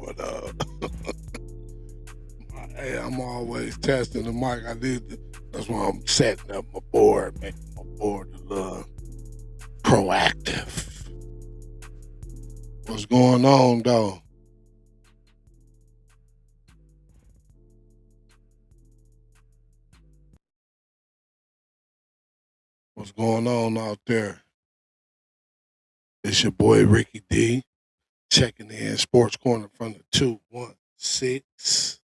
But hey, I'm always testing the mic. That's why I'm setting up my board, making my board a little proactive. What's going on though? What's going on out there? It's your boy Ricky D checking in Sports Corner from the 216.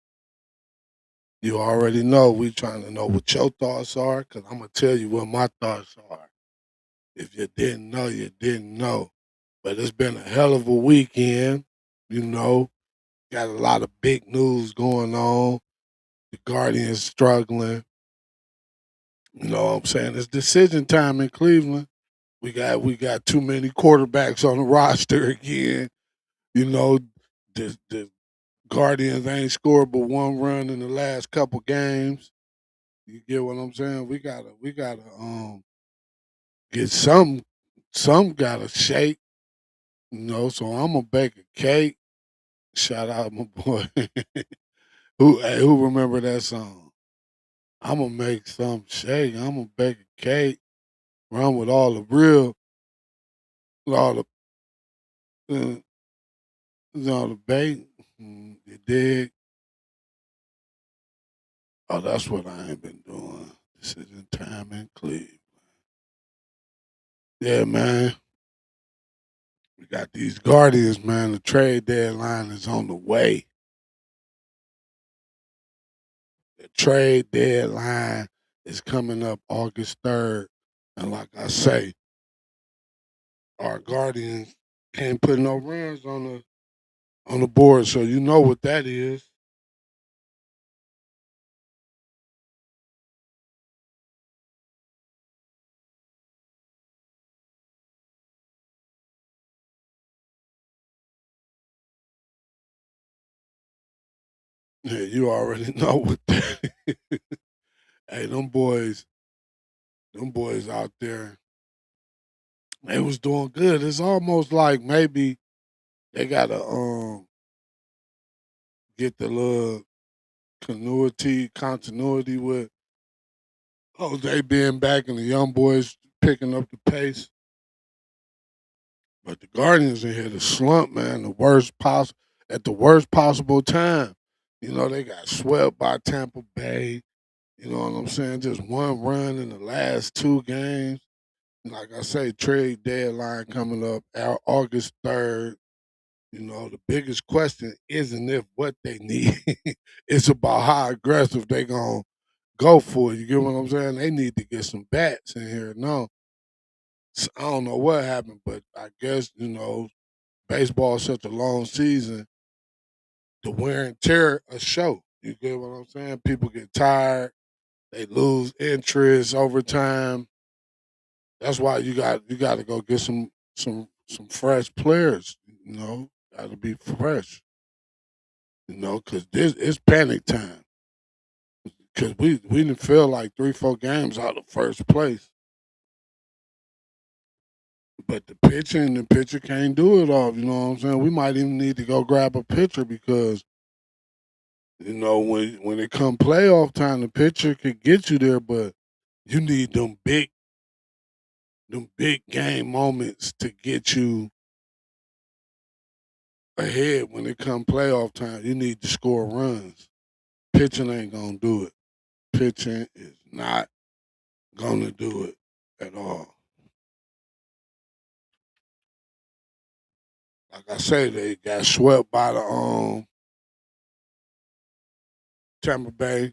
You already know we trying to know what your thoughts are, because I'm gonna tell you what my thoughts are. If you didn't know, you didn't know. But it's been a hell of a weekend. You know, got a lot of big news going on. The Guardians struggling. You know what I'm saying? It's decision time in Cleveland. We got too many quarterbacks on the roster again. You know, the Guardians ain't scored but one run in the last couple games. You get what I'm saying? We gotta get some gotta shake. You know, so I'm gonna bake a cake. Shout out my boy. Who remember that song? I'm gonna make some shake. I'm gonna bake a cake. Run with all the real, with uh, all the bait. You dig? Oh, that's what I ain't been doing. Decision time in Cleveland. Yeah, man. We got these Guardians, man. The trade deadline is on the way. The trade deadline is coming up August 3rd. And like I say, our Guardians can't put no runs on the board, so you know what that is. Yeah, you already know what that is. Hey, them boys out there, they was doing good. It's almost like maybe they gotta get the little continuity with Jose being back and the young boys picking up the pace. But the Guardians in here, the slump, man, at the worst possible time. You know, they got swept by Tampa Bay. You know what I'm saying? Just one run in the last two games. Like I say, trade deadline coming up August 3rd. You know, the biggest question isn't if what they need. It's about how aggressive they gonna go for it. You get what I'm saying? They need to get some bats in here. No, I don't know what happened, but I guess, baseball is such a long season, the wear and tear a show. You get what I'm saying? People get tired, they lose interest over time. That's why you got to go get some fresh players. Got to be fresh. Because this it's panic time. Because we didn't feel like 3-4 games out of first place, but the pitcher can't do it all. You know what I'm saying? We might even need to go grab a pitcher because when it come playoff time, the pitcher could get you there, but you need them big game moments to get you ahead when it come playoff time. You need to score runs. Pitching ain't gonna do it. Pitching is not gonna do it at all. Like I say, they got swept by the Tampa Bay,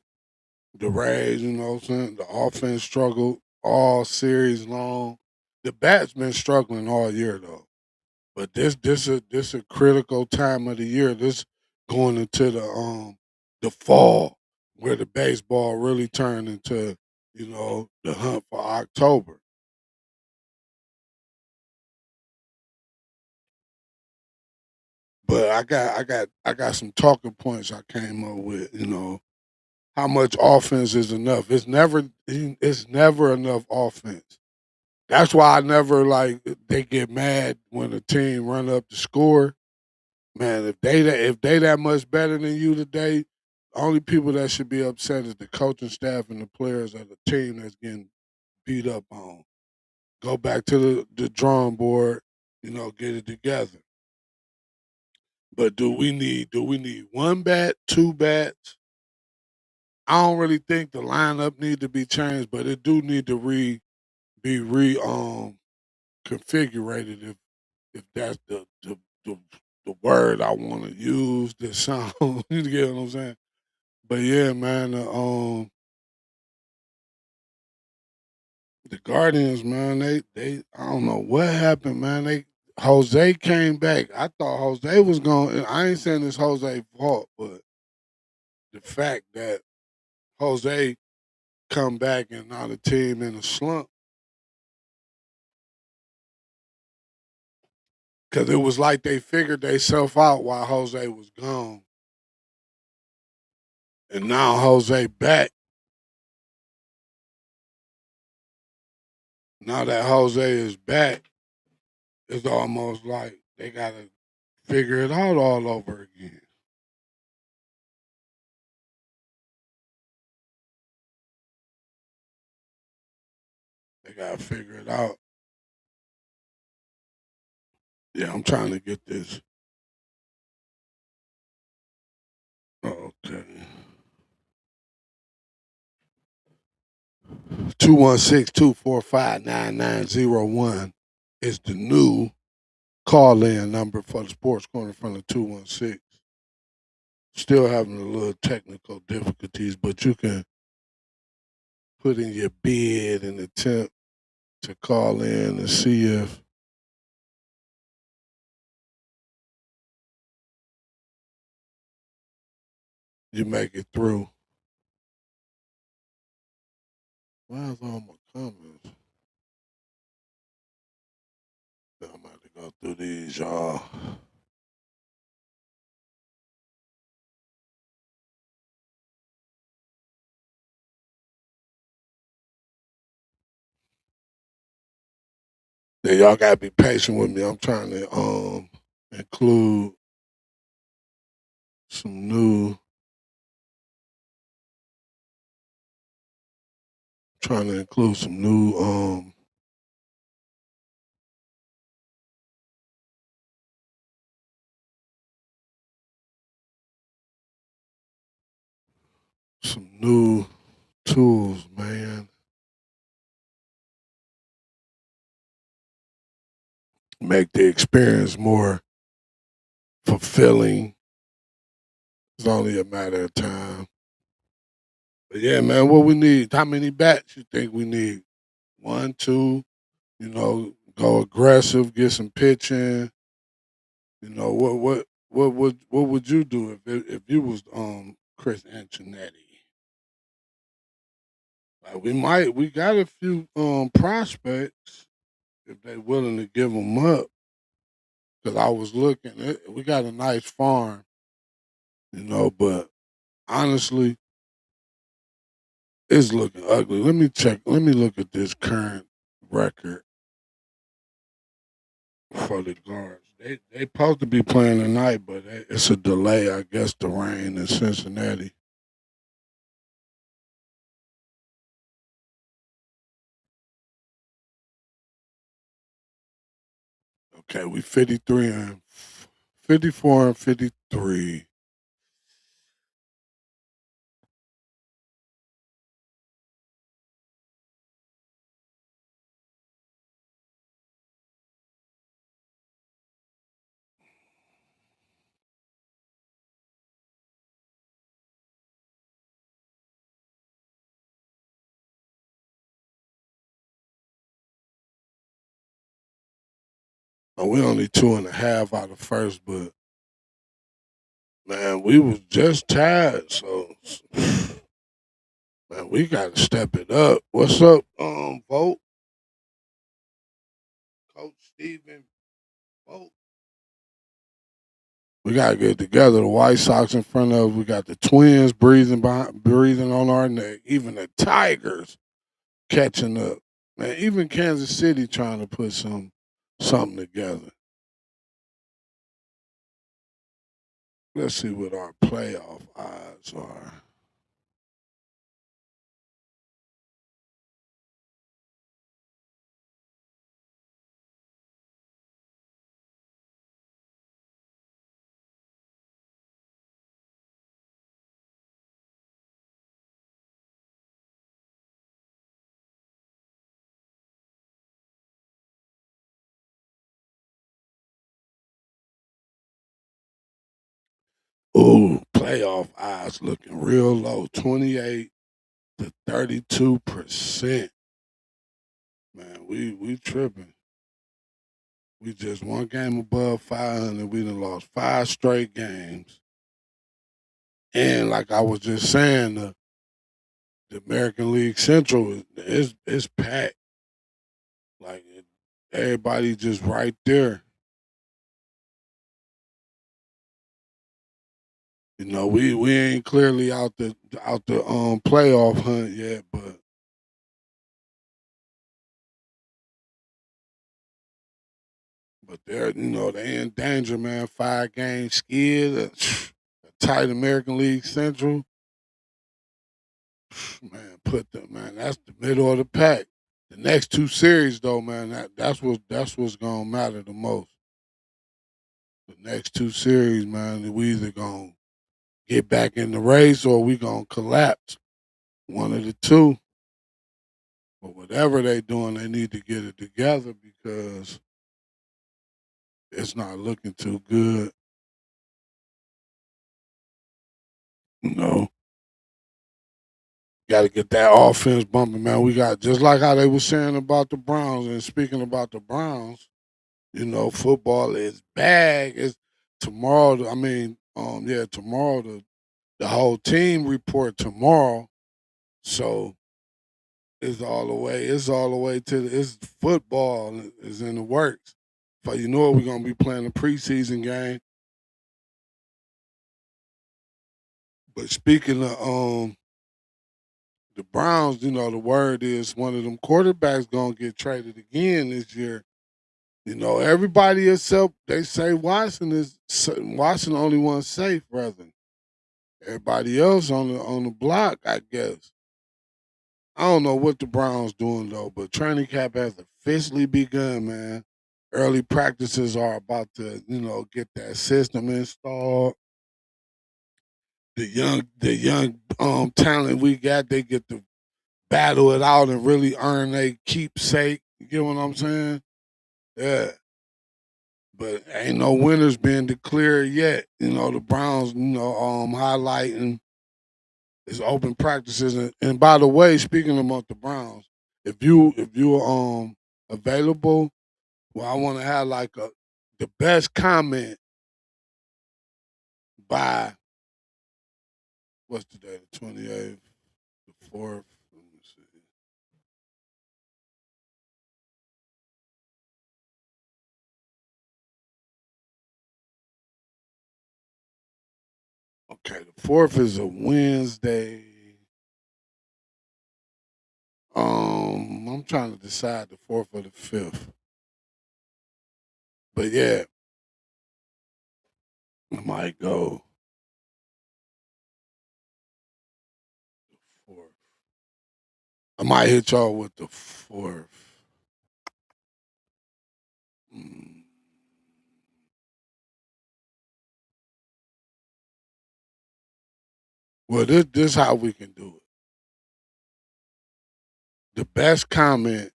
the Rays. You know what I'm saying? The offense struggled all series long. The bats been struggling all year though. But this a critical time of the year. This going into the fall where the baseball really turned into the hunt for October. But I got some talking points I came up with. How much offense is enough? It's never enough offense. That's why I never like they get mad when a team run up the score. Man, if they that much better than you today, only people that should be upset is the coaching staff and the players of the team that's getting beat up on. Go back to the drawing board, get it together. But do we need one bat, two bats? I don't really think the lineup need to be changed, but it do need to be re configurated if that's the word I want to use. The sound, you get what I'm saying? But yeah, man, the Guardians, man, they I don't know what happened, man. Jose came back. I thought Jose was going. I ain't saying it's Jose's fault, but the fact that Jose come back and now the team in a slump, because it was like they figured themselves out while Jose was gone, and now Jose back. Now that Jose is back, it's almost like they gotta figure it out all over again. They gotta figure it out. Yeah, I'm trying to get this. Okay. 216-245-9901 is the new call in number for the sports corner from the 216. Still having a little technical difficulties, but you can put in your bid and attempt to call in and see if you make it through. Where's all my comments? I'm about to go through these, y'all. Yeah, y'all gotta be patient with me. I'm trying to include some new trying to include some new tools, man. Make the experience more fulfilling. It's only a matter of time. But yeah, man, what we need? How many bats you think we need? One, two. Go aggressive, get some pitching. What would you do if you was Chris Antonetti? Like we got a few prospects if they willing to give them up. Because I was looking, we got a nice farm, but honestly, it's looking ugly. Let me check. Let me look at this current record for the guards. They supposed to be playing tonight, but it's a delay. I guess the rain in Cincinnati. Okay, we 54 and 53. We only two and a half out of first, but man, we was just tied. So man, we got to step it up. What's up, Vote? Coach Steven Vote. We gotta get together. The White Sox in front of us. We got the Twins breathing on our neck. Even the Tigers catching up. Man, even Kansas City trying to put something together. Let's see what our playoff odds are. Ooh, playoff odds looking real low, 28 to 32%. Man, we tripping. We just one game above 500. We done lost 5 straight games. And like I was just saying, the American League Central is packed. Like everybody just right there. You know, we ain't clearly out the playoff hunt yet, but they're they in danger, man. 5 games skid, a tight American League Central, man. Put them, man. That's the middle of the pack. The next 2 series, though, man, that's what's gonna matter the most. The next 2 series, man, we either gonna get back in the race or we gonna collapse. One of the two. But whatever they doing, they need to get it together because it's not looking too good. You know, got to get that offense bumping, man. We got just like how they were saying about the Browns. And speaking about the Browns, football is bag. It's tomorrow. I mean, yeah, tomorrow the whole team report tomorrow. So it's all the way. It's all the way to it's football is in the works. But you know we're gonna be playing a preseason game. But speaking of the Browns, the word is one of them quarterbacks gonna get traded again this year. Everybody except they say Watson only one safe, brother. Everybody else on the block, I guess. I don't know what the Browns doing though, but training camp has officially begun, man. Early practices are about to, get that system installed. The young talent we got, they get to battle it out and really earn a keepsake. You get what I'm saying? Yeah. But ain't no winners being declared yet. The Browns, highlighting is open practices. And by the way, speaking about the Browns, if you available, well, I want to have like the best comment by what's today, the 28th, the 4th. Let me see. Okay, the 4th is a Wednesday. I'm trying to decide the 4th or the 5th. But yeah, I might go 4th. I might hit y'all with the 4th. Mm. Well, this how we can do it. The best comment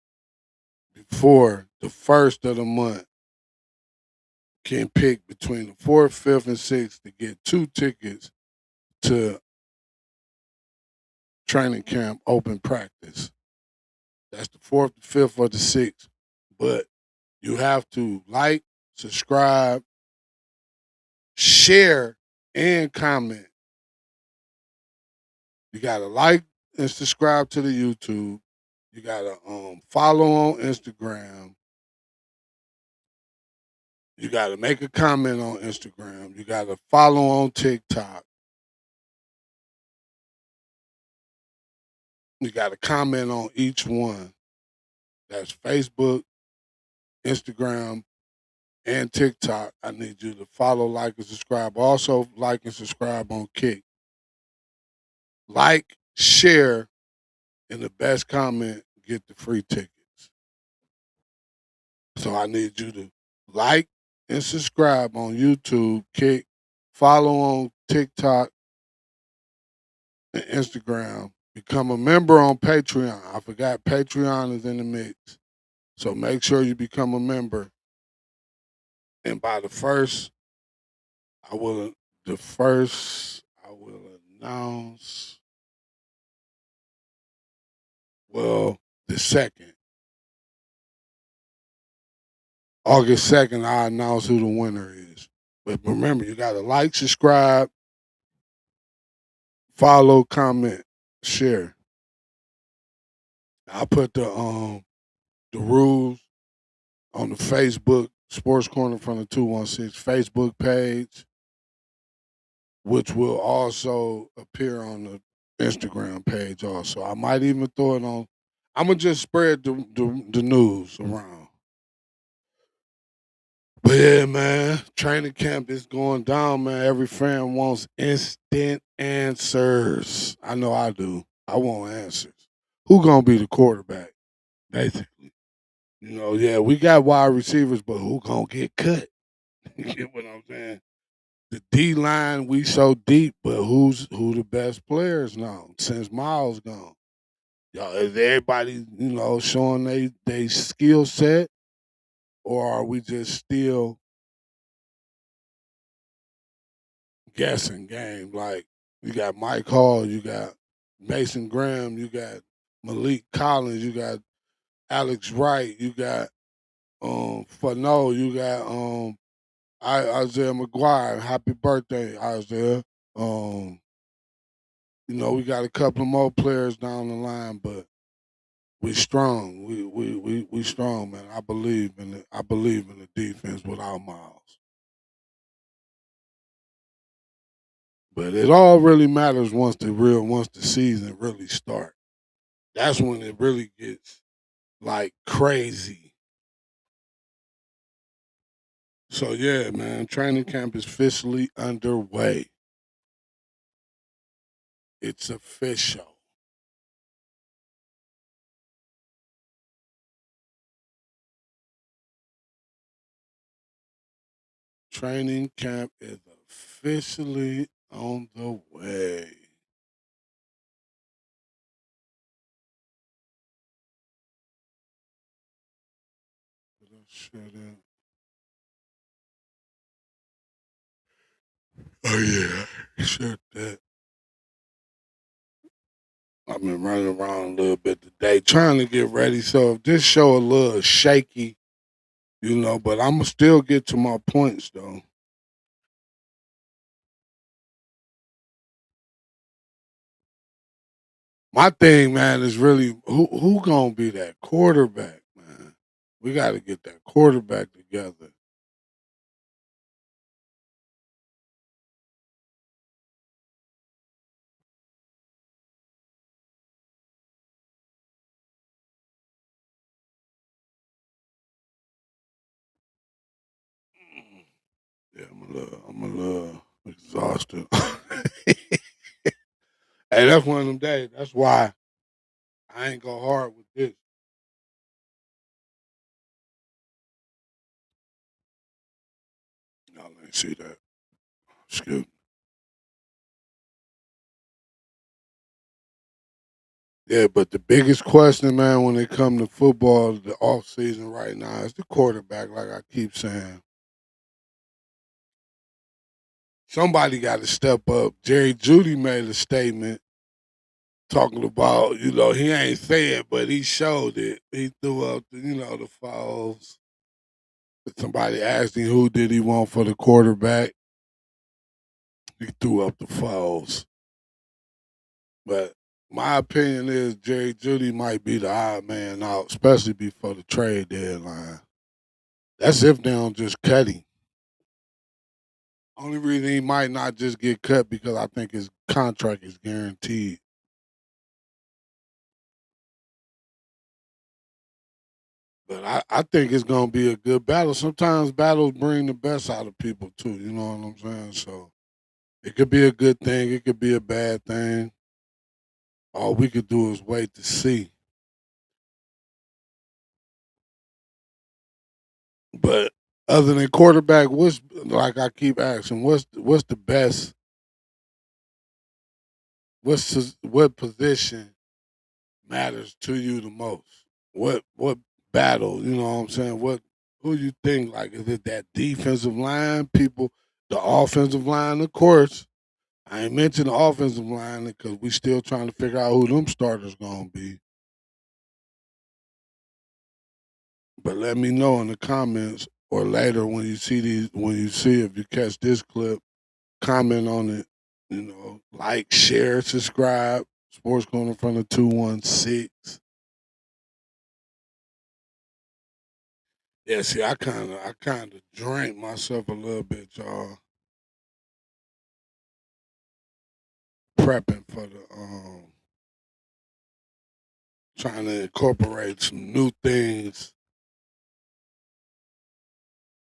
before the 1st of the month can pick between the 4th, 5th, and 6th to get 2 tickets to training camp open practice. That's the 4th, the 5th, or the 6th. But you have to like, subscribe, share, and comment. You gotta like and subscribe to the YouTube. You gotta follow on Instagram. You gotta make a comment on Instagram. You gotta follow on TikTok. You gotta comment on each one. That's Facebook, Instagram, and TikTok. I need you to follow, like, and subscribe. Also, like and subscribe on Kick. Like, share, and the best comment get the free tickets. So I need you to like and subscribe on YouTube, Kick, follow on TikTok and Instagram. Become a member on Patreon. I forgot Patreon is in the mix. So make sure you become a member. And by I will I will announce, well, the second. August 2nd, I announce who the winner is. But remember, you gotta like, subscribe, follow, comment, share. I put the rules on the Facebook Sports Corner from the 216 Facebook page, which will also appear on the Instagram page also. I might even throw it on. I'm gonna just spread the news around. But yeah, man, training camp is going down, man. Every fan wants instant answers. I know I do. I want answers. Who gonna be the quarterback? Basically, yeah, we got wide receivers, but who gonna get cut? You get what I'm saying? The D line, we so deep, but who the best players now since Miles gone? Y'all, is everybody showing they skill set, or are we just still guessing game? Like you got Mike Hall, you got Mason Graham, you got Malik Collins, you got Alex Wright, you got Fano, you got Isaiah McGuire. Happy birthday, Isaiah. Um, we got a couple of more players down the line, but we strong. We strong, man. I believe in the defense without Miles. But it all really matters once the season really starts. That's when it really gets like crazy. So yeah, man, training camp is officially underway. It's official. Training camp is officially on the way. Shut in. Oh yeah, shut that. I've been running around a little bit today trying to get ready. So if this show a little shaky, but I'ma still get to my points though. My thing, man, is really who gonna be that quarterback, man. We got to get that quarterback together. Yeah, I'm a little exhausted. Hey, that's one of them days. That's why I ain't go hard with this. Y'all ain't see that. Excuse me. Yeah, but the biggest question, man, when it come to football, the off season right now, is the quarterback. Like I keep saying, somebody got to step up. Jerry Judy made a statement talking about, he ain't say it, but he showed it. He threw up, the fouls. Somebody asked him who did he want for the quarterback. He threw up the fouls. But my opinion is Jerry Judy might be the odd man out, especially before the trade deadline. That's if they don't just cut him. Only reason he might not just get cut because I think his contract is guaranteed. But I think it's gonna be a good battle. Sometimes battles bring the best out of people too. You know what I'm saying? So it could be a good thing. It could be a bad thing. All we could do is wait to see. But other than quarterback, what's like I keep asking, what's the best? What position matters to you the most? What battle? You know what I'm saying? What who you think like is it that defensive line people, the offensive line, of course. I ain't mentioned the offensive line because we still trying to figure out who them starters gonna be. But let me know in the comments or later when you see if you catch this clip, comment on it. You know, like, share, subscribe. Sports Corner from the 216. Yeah, see, I kinda drank myself a little bit, y'all. Prepping for the trying to incorporate some new things,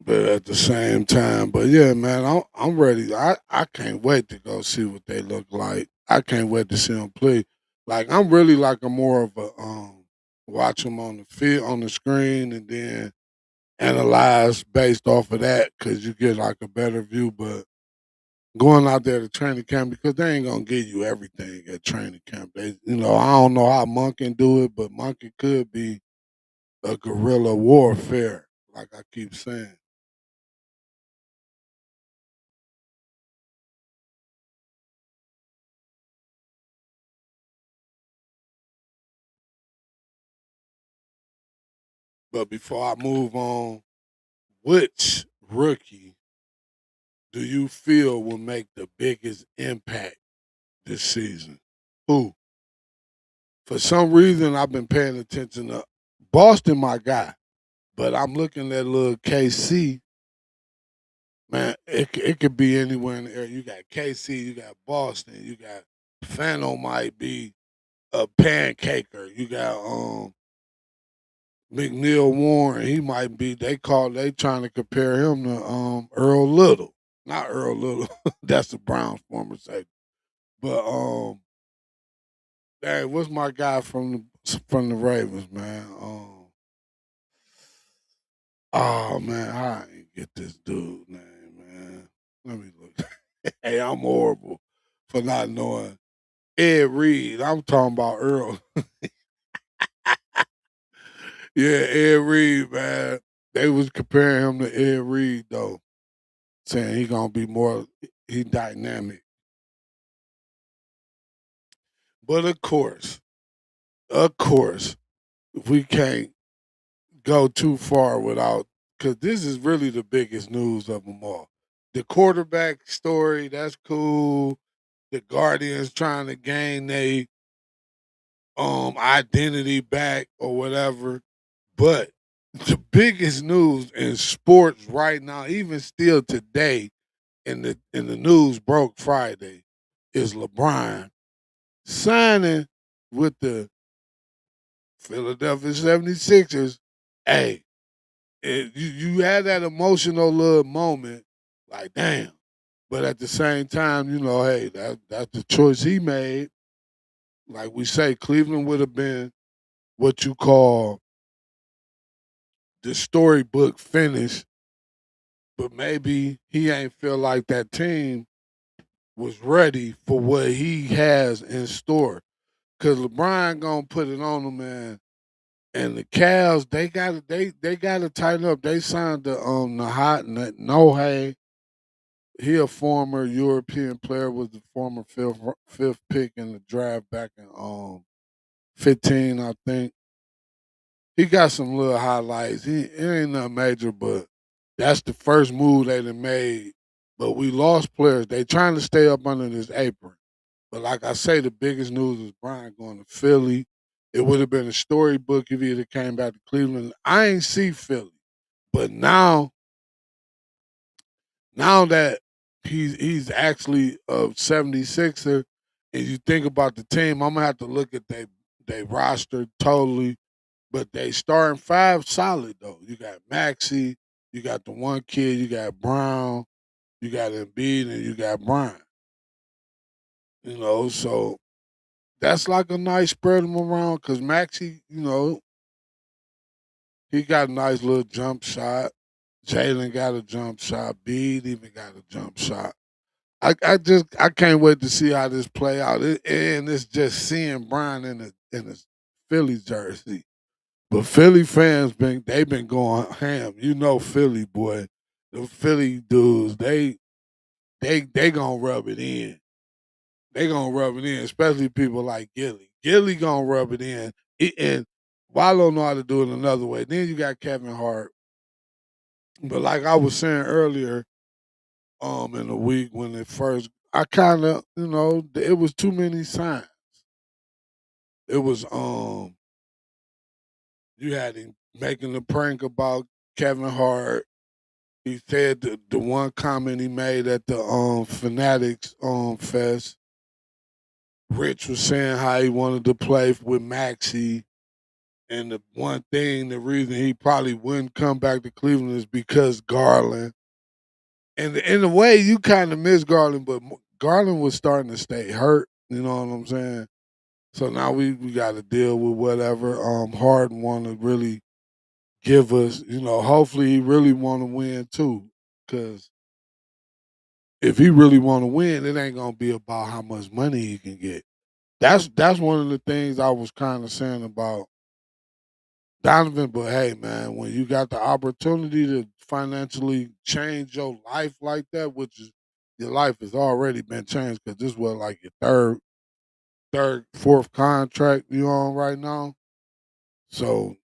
but at the same time, but yeah, man, I'm ready. I can't wait to go see what they look like. I can't wait to see them play. Like I'm really like a more of a watch them on the field on the screen and then analyze based off of that because you get like a better view. But going out there to training camp because they ain't gonna give you everything at training camp. I don't know how Monkey do it, but Monkey could be a guerrilla warfare, like I keep saying. But before I move on, which rookie do you feel will make the biggest impact this season? Who? For some reason, I've been paying attention to Boston, my guy. But I'm looking at little KC. Man, it could be anywhere in the area. You got KC, you got Boston, you got Fano might be a pancaker. You got McNeil Warren. He might be. They trying to compare him to Earl Little. Not Earl Little. That's the Browns former safety. But dang, what's my guy from the Ravens, man? Oh man, I ain't get this dude name, man. Let me look. Hey, I'm horrible for not knowing Ed Reed. I'm talking about Earl. Yeah, Ed Reed, man. They was comparing him to Ed Reed though, saying he gonna be more he dynamic. But of course, we can't go too far without because this is really the biggest news of them all. The quarterback story, that's cool. The Guardians trying to gain their identity back or whatever. But the biggest news in sports right now, even still today, in the news broke Friday, is LeBron signing with the Philadelphia 76ers. Hey, you had that emotional little moment, like damn. But at the same time, hey, that's the choice he made. Like we say, Cleveland would have been what you call the storybook finish, but maybe he ain't feel like that team was ready for what he has in store. Cause LeBron gonna put it on them, man. And the Cavs, they gotta tighten up. They signed the hot no hay. He a former European player, was the former fifth pick in the draft back in 15, I think. He got some little highlights. It ain't nothing major, but that's the first move they done made. But we lost players. They trying to stay up under this apron. But like I say, the biggest news is Brian going to Philly. It would have been a storybook if he had came back to Cleveland. I ain't see Philly. But now that he's actually a 76er, and you think about the team, I'm gonna have to look at they roster totally. But they starting five solid though. You got Maxi, you got the one kid, you got Brown, you got Embiid, and you got Bryant. So that's like a nice spread them around because Maxi, he got a nice little jump shot. Jalen got a jump shot. Bede even got a jump shot. I can't wait to see how this play out. And it's just seeing Brian in the Philly jersey. But Philly fans they've been going ham. Philly boy, the Philly dudes they gonna rub it in. They gonna rub it in, especially people like Gilly. Gilly gonna rub it in. And Wallow know how to do it another way. Then you got Kevin Hart. But like I was saying earlier, in the week when it first, I kind of, it was too many signs. It was you had him making a prank about Kevin Hart. He said the one comment he made at the Fanatics fest. Rich was saying how he wanted to play with Maxie. And the reason he probably wouldn't come back to Cleveland is because Garland. And in a way, you kind of miss Garland, but Garland was starting to stay hurt. You know what I'm saying? So now we got to deal with whatever Harden want to really give us. Hopefully he really want to win too, because if he really want to win, it ain't gonna be about how much money he can get. That's one of the things I was kind of saying about Donovan. But hey, man, when you got the opportunity to financially change your life like that, which is your life has already been changed because this was like your fourth contract you on right now. So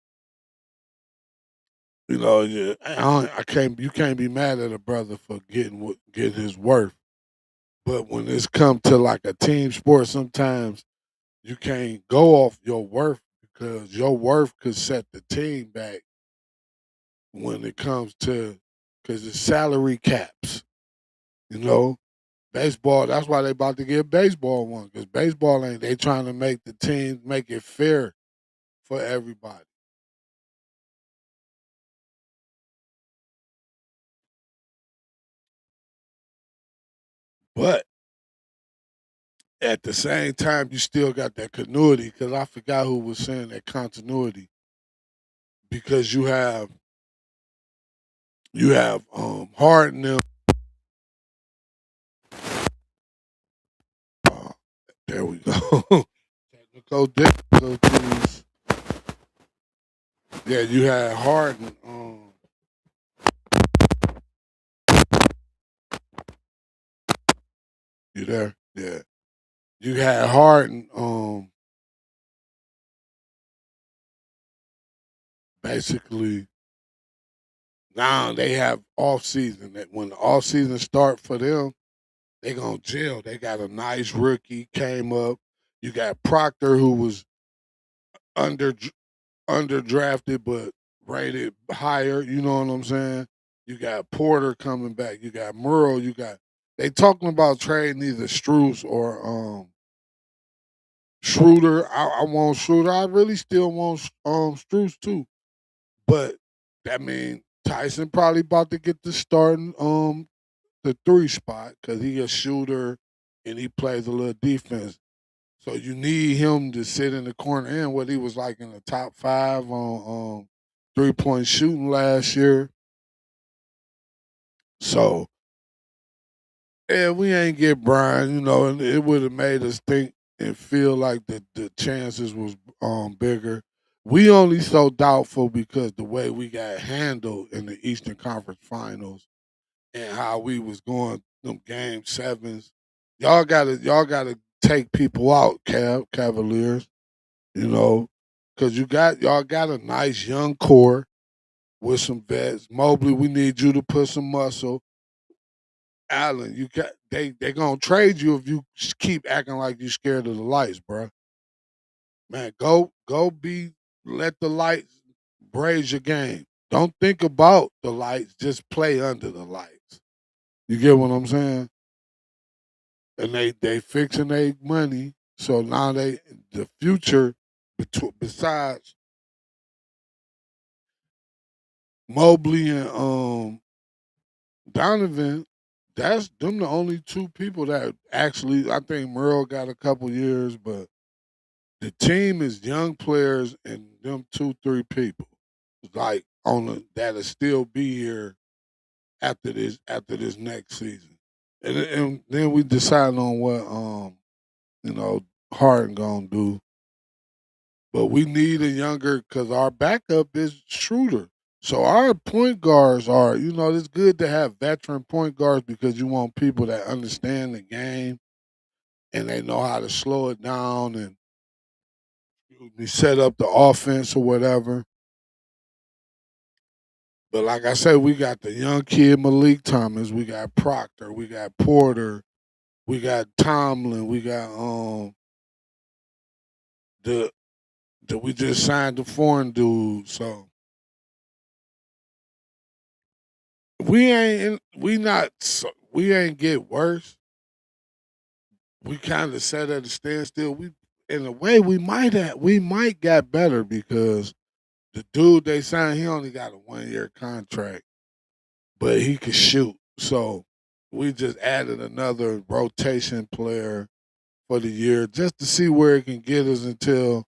yeah, I can't. You can't be mad at a brother for getting his worth. But when it's come to like a team sport, sometimes you can't go off your worth because your worth could set the team back when it comes to because it's salary caps. You know, baseball. That's why they about to get baseball one because baseball ain't. They trying to make the teams make it fair for everybody. But at the same time, you still got that continuity because I forgot who was saying that continuity because you have Harden them. Uh, there we go. Technical difficulties. Yeah, you had Harden. You there? Yeah, you had Harden. Basically, now they have off season. That when the off season start for them, they gonna jail. They got a nice rookie came up. You got Proctor who was under underdrafted but rated higher. You know what I'm saying? You got Porter coming back. You got Murrow. You got they talking about trading either Struce or Schroeder. I want Schroeder. I really still want Struce too. But that mean Tyson probably about to get the starting the three spot because he a shooter and he plays a little defense. So you need him to sit in the corner and what he was like in the top five on 3-point shooting last year. So yeah, we ain't get Brian, and it would have made us think and feel like the chances was bigger. We only so doubtful because the way we got handled in the Eastern Conference Finals and how we was going them game sevens. Y'all gotta take people out, Cavaliers. you know, because y'all got a nice young core with some vets. Mobley, we need you to put some muscle. Allen, they gonna trade you if you keep acting like you scared of the lights, bro. Man, go be let the lights braise your game. Don't think about the lights, just play under the lights. You get what I'm saying? And they fixing their money, so now the future besides Mobley and Donovan, that's them the only two people that actually I think Merle got a couple years, but the team is young players and them two, three people. Like on the that'll still be here after this next season. And then we decide on what you know Harden gonna do. But we need a younger because our backup is Schroeder. So our point guards are, it's good to have veteran point guards because you want people that understand the game and they know how to slow it down and set up the offense or whatever. But like I said, we got the young kid Malik Thomas, we got Proctor, we got Porter, we got Tomlin, we got the we just signed the foreign dude. So we ain't get worse. We kind of sat at a standstill. We in a way we might got better because the dude they signed he only got a 1 year contract, but he could shoot. So we just added another rotation player for the year just to see where it can get us until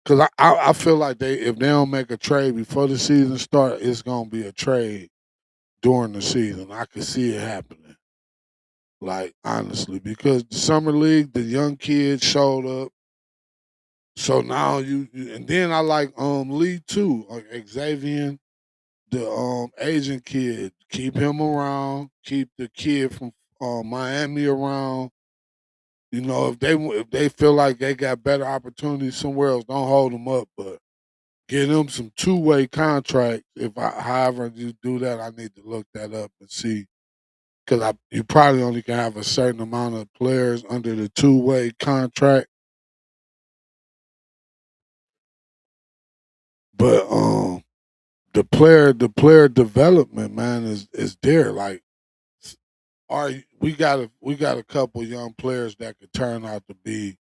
because I feel like if they don't make a trade before the season start, it's gonna be a trade during the season. I can see it happening. Like honestly, because the summer league, the young kids showed up. So now and then I like Lee too, like Xavier, the Asian kid. Keep him around. Keep the kid from Miami around. If they feel like they got better opportunities somewhere else, don't hold them up, but get them some 2-way contracts. However you do that, I need to look that up and see because you probably only can have a certain amount of players under the 2-way contract. But the player development, man, is there. Like, we got a couple young players that could turn out to be,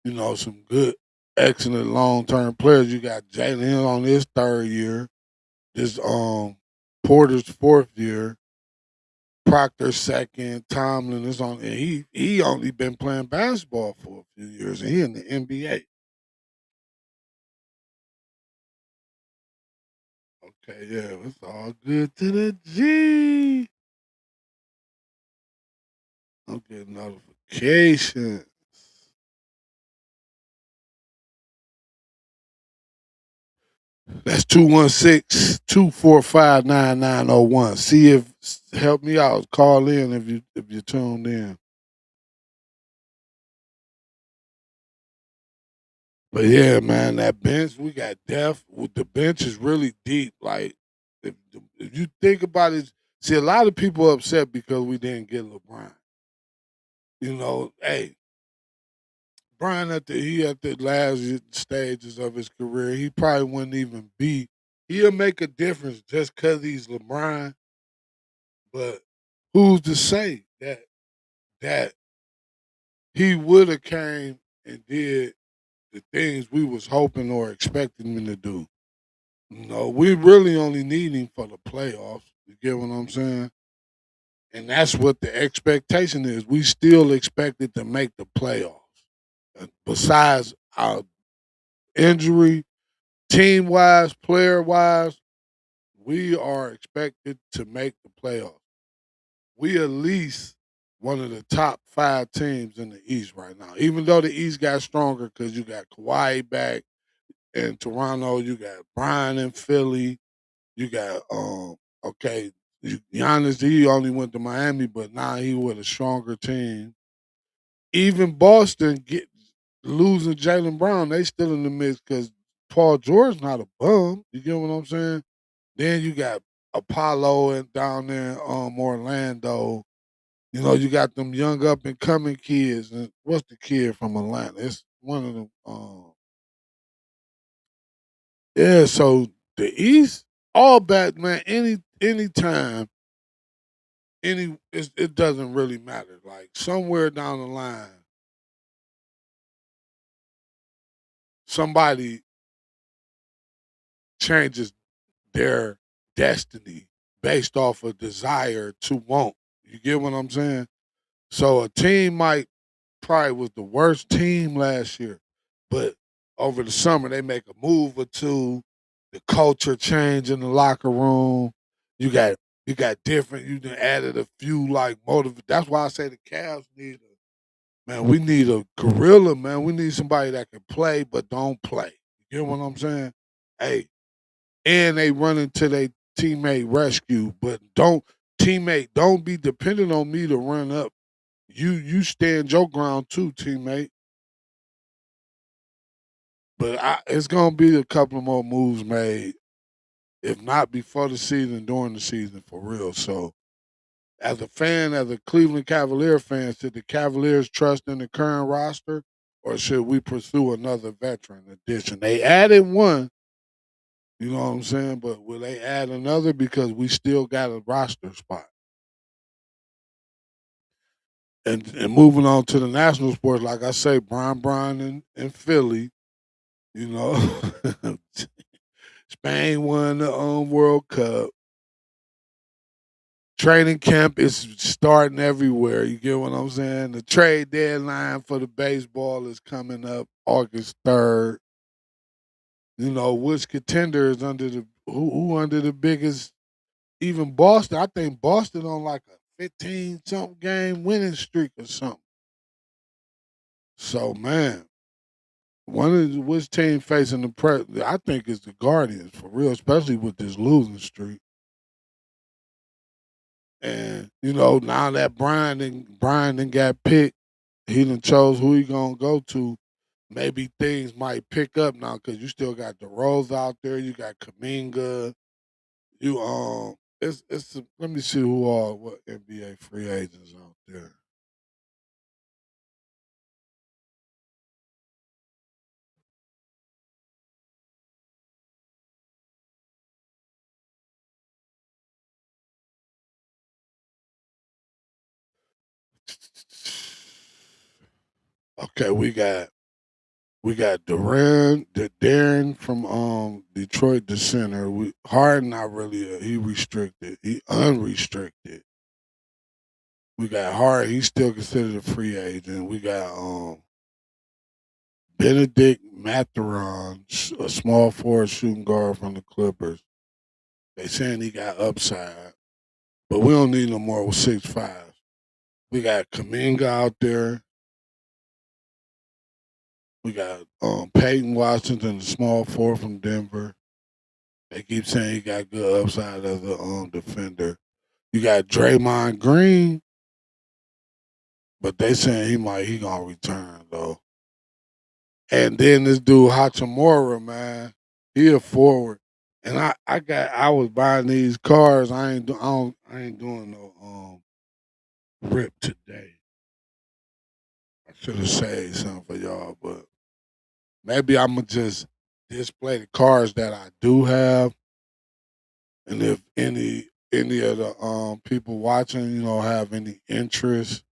some good, excellent long term players. You got Jalen Hill on his third year. This Porter's fourth year. Proctor second, Tomlin is on, and he only been playing basketball for a few years, and he in the NBA. Okay, yeah, it's all good to the G. I'm getting notifications. That's 216-245-9901. See if help me out. Call in if you tuned in. But yeah, man, that bench we got depth. The bench is really deep. Like if you think about it, see a lot of people upset because we didn't get LeBron. Hey, Brian at the last stages of his career, he probably wouldn't even be. He'll make a difference just because he's LeBron. But who's to say that he would have came and did the things we was hoping or expecting him to do? No, we really only need him for the playoffs. You get what I'm saying? And that's what the expectation is. We still expected to make the playoffs. Besides our injury, team wise, player wise, we are expected to make the playoffs. We at least one of the top 5 teams in the East right now. Even though the East got stronger because you got Kawhi back in Toronto, you got Brian in Philly, you got okay, Giannis. He only went to Miami, but now he with a stronger team. Even Boston losing Jalen Brown, they still in the mix because Paul George's not a bum. You get what I'm saying? Then you got Apollo and down there in Orlando. You got them young up and coming kids. And what's the kid from Atlanta? It's one of them. Yeah, so the East, all back, man. Anytime, it doesn't really matter. Like somewhere down the line, somebody changes their destiny based off of desire to want. You get what I'm saying? So a team might probably was the worst team last year, but over the summer they make a move or two. The culture change in the locker room. You got you got different. You done added a few like motive. That's why I say the Cavs need a man. We need a gorilla, man. We need somebody that can play but don't play. You get what I'm saying? Hey, and they run into their teammate rescue, but don't be dependent on me to run up. You stand your ground too, teammate. But it's gonna be a couple of more moves made, if not before the season, during the season for real. So, as a fan, as a Cleveland Cavalier fan, should the Cavaliers trust in the current roster, or should we pursue another veteran addition? They added one, you know what I'm saying, but will they add another because we still got a roster spot? And moving on to the national sports, like I say, Brian and Philly, you know, Spain won the World Cup. Training camp is starting everywhere. You get what I'm saying? The trade deadline for the baseball is coming up August 3rd. You know, which contender is under the who under the biggest, even Boston. I think Boston on like a 15 something game winning streak or something. So man, one of which team facing the press, I think it's the Guardians for real, especially with this losing streak. And you know, now that Brian then got picked, he done chose who he gonna go to. Maybe things might pick up now because you still got the Rose out there. You got Kaminga. You let me see who are what NBA free agents out there. Okay, we got Darren from Detroit, the center. Harden not really he restricted. He unrestricted. We got Harden. He's still considered a free agent. We got Benedict Mathurin, a small forward shooting guard from the Clippers. They saying he got upside, but we don't need no more with 6'5". We got Kaminga out there. We got Peyton Washington, the small forward from Denver. They keep saying he got good upside as a defender. You got Draymond Green, but they saying he gonna return though. And then this dude Hachimura, man, he a forward. And I was buying these cars. I ain't doing no rip today. I should have saved something for y'all, but maybe I'm gonna just display the cars that I do have, and if any of the people watching, you know, have any interest,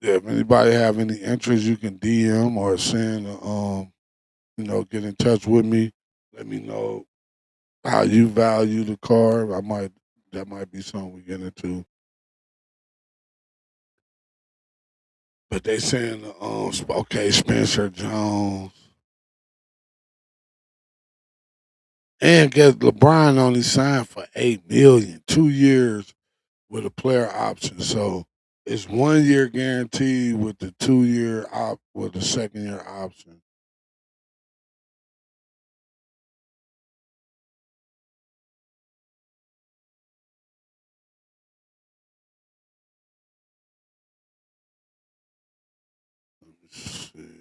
yeah, if anybody have any interest, you can DM or send, you know, get in touch with me. Let me know how you value the car. That might be something we get into. But they saying, okay, Spencer Jones, and get LeBron only signed for 8 million, 2 years with a player option. So it's 1 year guaranteed with the 2 year with the second year option. Let me see.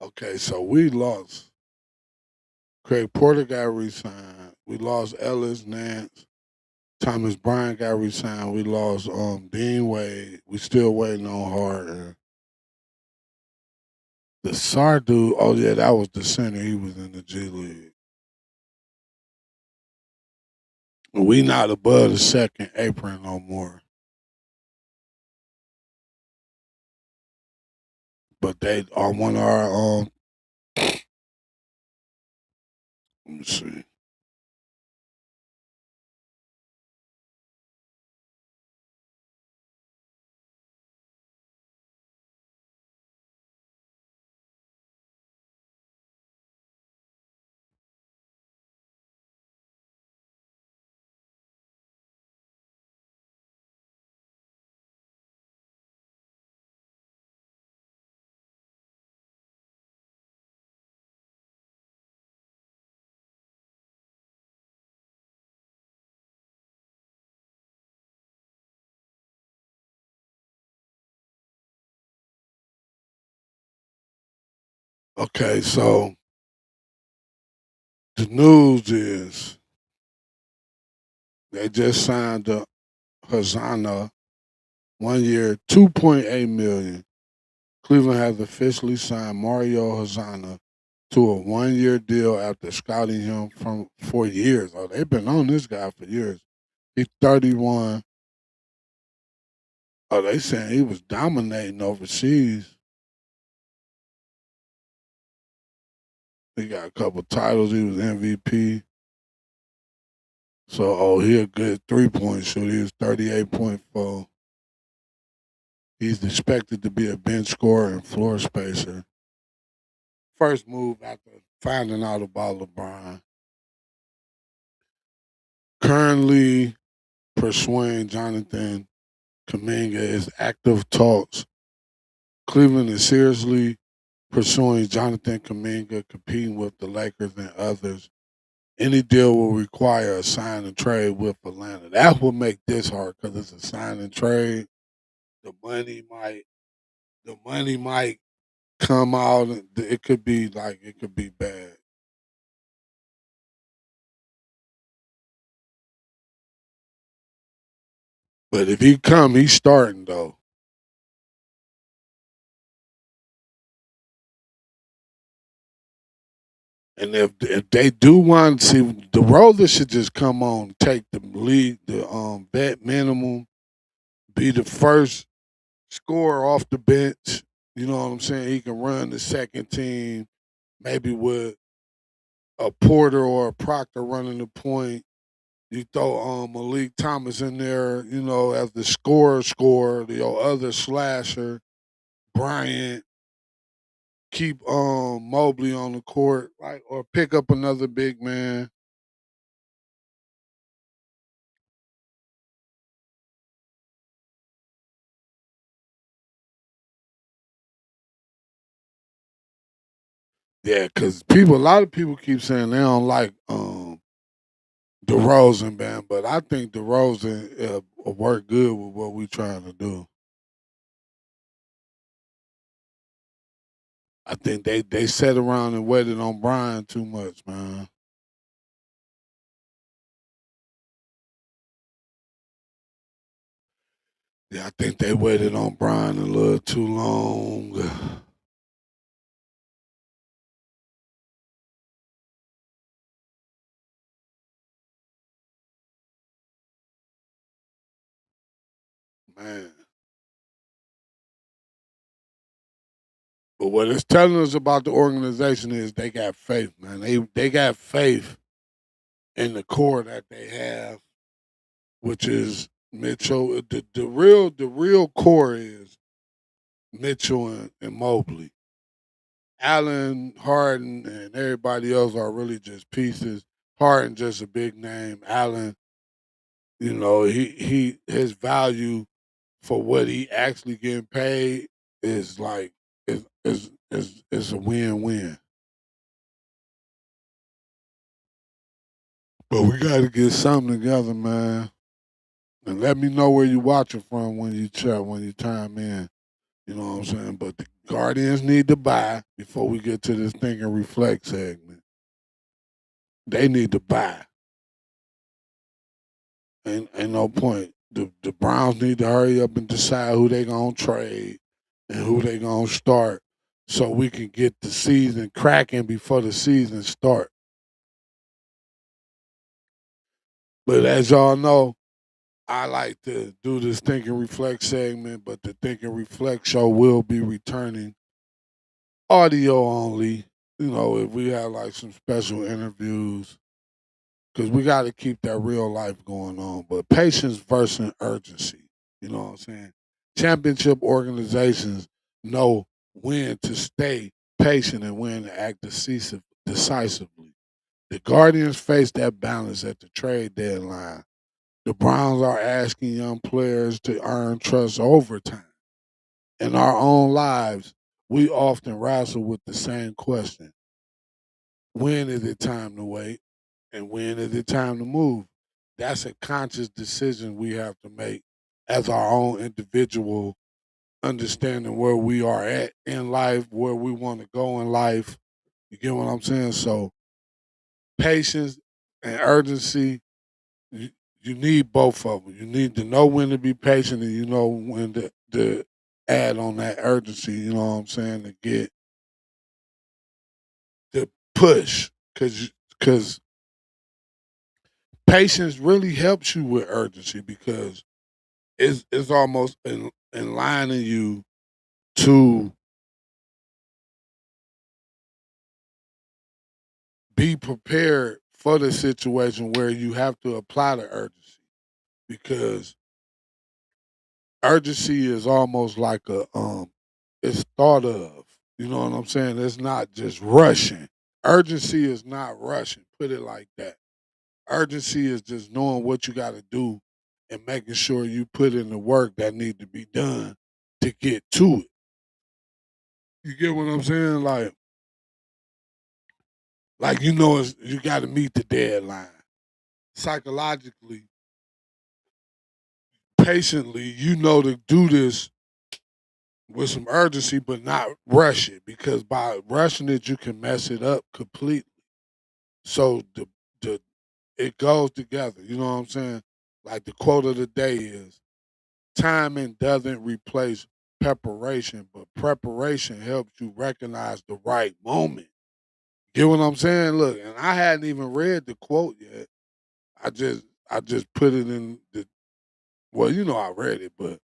Okay, so we lost. Craig Porter got re-signed. We lost Ellis Nance. Thomas Bryant got re-signed. We lost Dean Wade. We still waiting on Harden. The Sar dude, oh yeah, that was the center. He was in the G League. We not above the second apron no more. But they are one of our let me see. Okay, so the news is they just signed Hazana 1 year, 2.8 million. Cleveland has officially signed Mario Hazana to a 1 year deal after scouting him for years. Oh, they've been on this guy for years. He's 31. Oh, they saying he was dominating overseas. He got a couple titles. He was MVP. So, he a good 3-point shooter. He was 38.4. He's expected to be a bench scorer and floor spacer. First move after finding out about LeBron. Currently pursuing Jonathan Kuminga is active talks. Cleveland is seriously pursuing Jonathan Kuminga, competing with the Lakers and others. Any deal will require a sign and trade with Atlanta. That will make this hard because it's a sign and trade. The money might, the money might come out. It could be it could be bad. But if he come, he's starting though. And if they do want to see the roller should just come on, take the lead, the vet minimum, be the first scorer off the bench. You know what I'm saying? He can run the second team, maybe with a Porter or a Proctor running the point. You throw Malik Thomas in there, as the scorer, the other slasher, Bryant, keep Mobley on the court, like, or pick up another big man. Yeah, because a lot of people keep saying they don't like DeRozan, man, but I think DeRozan will work good with what we're trying to do. I think they sat around and waited on Brian too much, man. Yeah, I think they waited on Brian a little too long. Man. But what it's telling us about the organization is they got faith, man. They got faith in the core that they have, which is Mitchell. The real core is Mitchell and Mobley. Allen, Harden, and everybody else are really just pieces. Harden just a big name. Allen, he his value for what he actually getting paid is like is a win-win. But we got to get something together, man. And let me know where you watching from when you chat when you chime in. You know what I'm saying? But the Guardians need to buy before we get to this think and reflect segment. They need to buy. Ain't no point. The Browns need to hurry up and decide who they gonna trade and who they gonna start so we can get the season cracking before the season start. But as y'all know, I like to do this think and reflect segment, but the think and reflect show will be returning audio only. You know, if we have like some special interviews, because we got to keep that real life going on. But patience versus urgency. You know what I'm saying? Championship organizations know when to stay patient and when to act decisively. The Guardians face that balance at the trade deadline. The Browns are asking young players to earn trust over time. In our own lives, we often wrestle with the same question: when is it time to wait? And when is it time to move? That's a conscious decision we have to make as our own individual, understanding where we are at in life, where we want to go in life. You get what I'm saying? So patience and urgency, you, you need both of them. You need to know when to be patient and you know when to add on that urgency, you know what I'm saying, to get the push. Cause patience really helps you with urgency because it's almost enlightening you to be prepared for the situation where you have to apply the urgency because urgency is almost like it's thought of. You know what I'm saying? It's not just rushing. Urgency is not rushing. Put it like that. Urgency is just knowing what you got to do and making sure you put in the work that need to be done to get to it. You get what I'm saying? Like you know, you got to meet the deadline. Psychologically, patiently, you know to do this with some urgency, but not rush it because by rushing it, you can mess it up completely. So the it goes together. You know what I'm saying? Like the quote of the day is: "Timing doesn't replace preparation, but preparation helps you recognize the right moment." Get what I'm saying? Look, and I hadn't even read the quote yet. I just put it in the well, you know I read it, but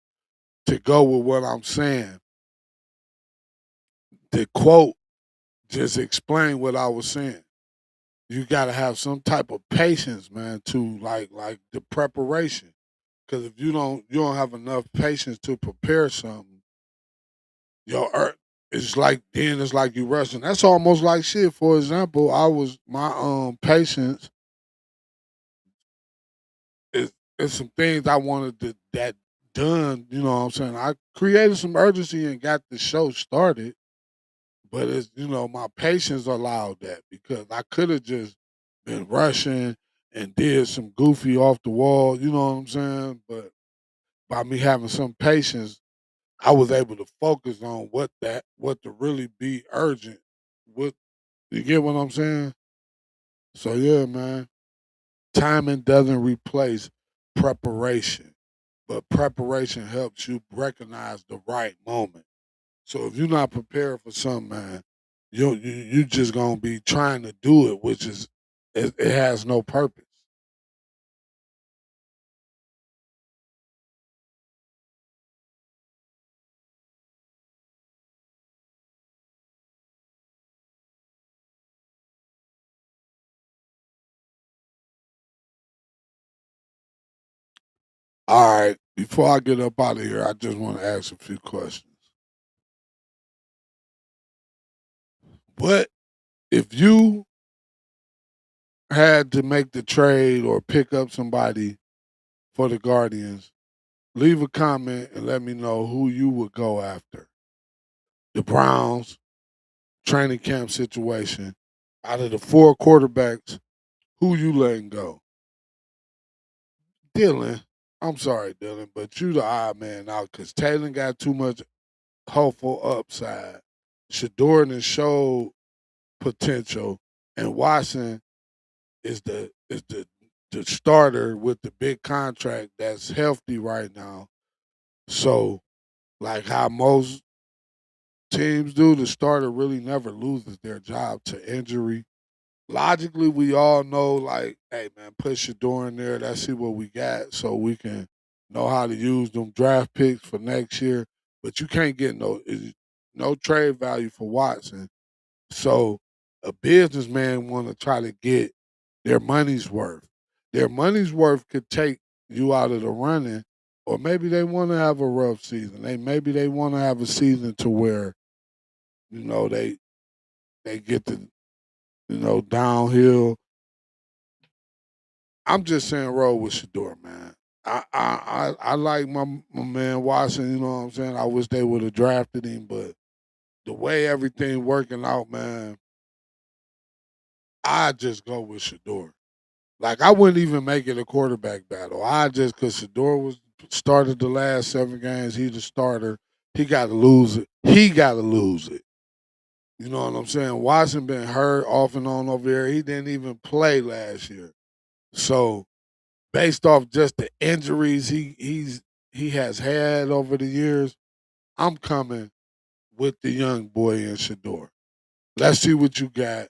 to go with what I'm saying, the quote just explained what I was saying. You got to have some type of patience, man, to like the preparation. Because if you don't have enough patience to prepare something, your it's like you rushing. That's almost like shit. For example, I was my patience is some things I wanted that done. You know what I'm saying? I created some urgency and got the show started, but it's my patience allowed that because I could have just been rushing and did some goofy off the wall. You know what I'm saying? But by me having some patience, I was able to focus on what to really be urgent. What you get what I'm saying? So yeah, man. Timing doesn't replace preparation, but preparation helps you recognize the right moment. So if you're not prepared for something, man, you just gonna be trying to do it, which is it has no purpose. All right, before I get up out of here, I just want to ask a few questions. What if you had to make the trade or pick up somebody for the Guardians? Leave a comment and let me know who you would go after. The Browns training camp situation. Out of the four quarterbacks, who you letting go? Dylan. I'm sorry, Dylan, but you the odd man out because Taylor got too much. hopeful upside. Shador has showed potential, and Watson is the starter with the big contract that's healthy right now. So, like how most teams do, the starter really never loses their job to injury. Logically, we all know, like, hey man, put Shador in there. Let's see what we got, so we can know how to use them draft picks for next year. But you can't get no trade value for Watson. So a businessman want to try to get their money's worth. Their money's worth could take you out of the running, or maybe they want to have a rough season. Maybe they want to have a season to where they get to downhill. I'm just saying roll with Shador, man. I like my man Watson. You know what I'm saying. I wish they would have drafted him, but the way everything working out, man, I just go with Shador. Like I wouldn't even make it a quarterback battle. I just because Shador was started the last 7 games, he's the starter. He got to lose it. He got to lose it. You know what I'm saying? Watson been hurt off and on over here. He didn't even play last year. So based off just the injuries he has had over the years, I'm coming with the young boy in Shador. Let's see what you got.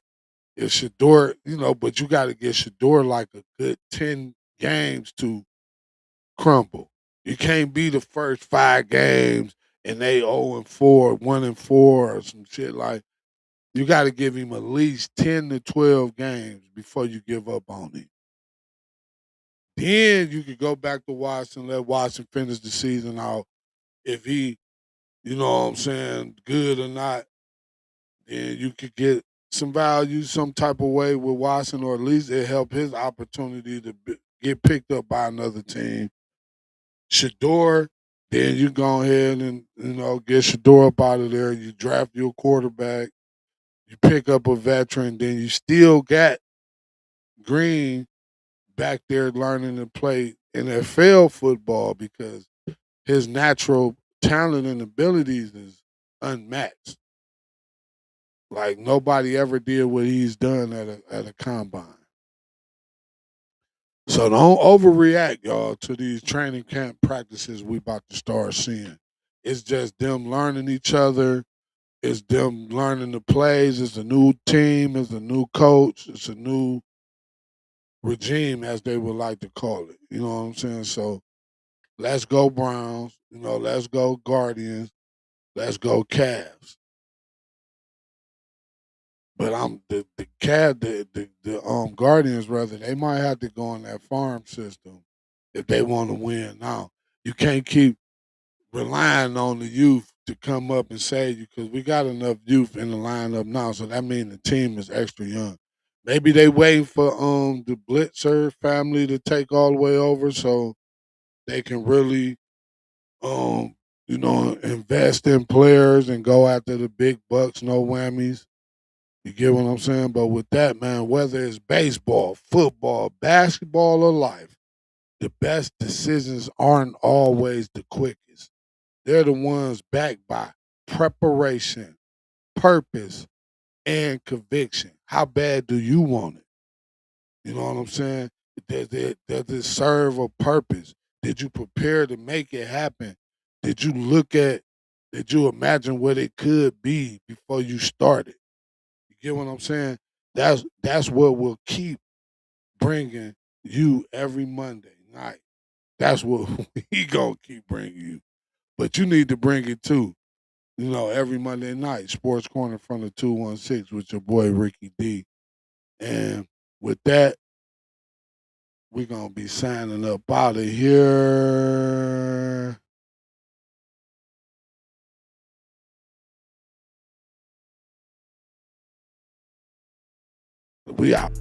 If Shador, but you got to get Shador like a good 10 games to crumble. You can't be the first 5 games and they 0-4, 1-4, or some shit like. You got to give him at least 10 to 12 games before you give up on him. Then you could go back to Watson, let Watson finish the season out. If he, you know what I'm saying, good or not, then you could get some value some type of way with Watson, or at least it help his opportunity to get picked up by another team. Shador, then you go ahead and get Shador up out of there. You draft your quarterback, you pick up a veteran, then you still got Green back there learning to play NFL football because his natural talent and abilities is unmatched. Like nobody ever did what he's done at a combine. So don't overreact, y'all, to these training camp practices we about to start seeing. It's just them learning each other. It's them learning the plays. It's a new team. It's a new coach. It's a new regime, as they would like to call it. You know what I'm saying? So let's go Browns. Let's go Guardians. Let's go Cavs. But I'm the cat the Guardians rather, they might have to go on that farm system if they want to win. Now you can't keep relying on the youth to come up and save you because we got enough youth in the lineup now. So that means the team is extra young. Maybe they waiting for the Blitzer family to take all the way over so they can really invest in players and go after the big bucks, no whammies. You get what I'm saying? But with that, man, whether it's baseball, football, basketball, or life, the best decisions aren't always the quickest. They're the ones backed by preparation, purpose, and conviction. How bad do you want it? You know what I'm saying? Does it serve a purpose? Did you prepare to make it happen? Did you look at, did you imagine what it could be before you started? You get what I'm saying? That's what will keep bringing you every Monday night. That's what he gonna keep bringing you. But you need to bring it too. Every Monday night, Sports Corner from the 216 with your boy Ricky D. And with that, we're gonna be signing up out of here. We out.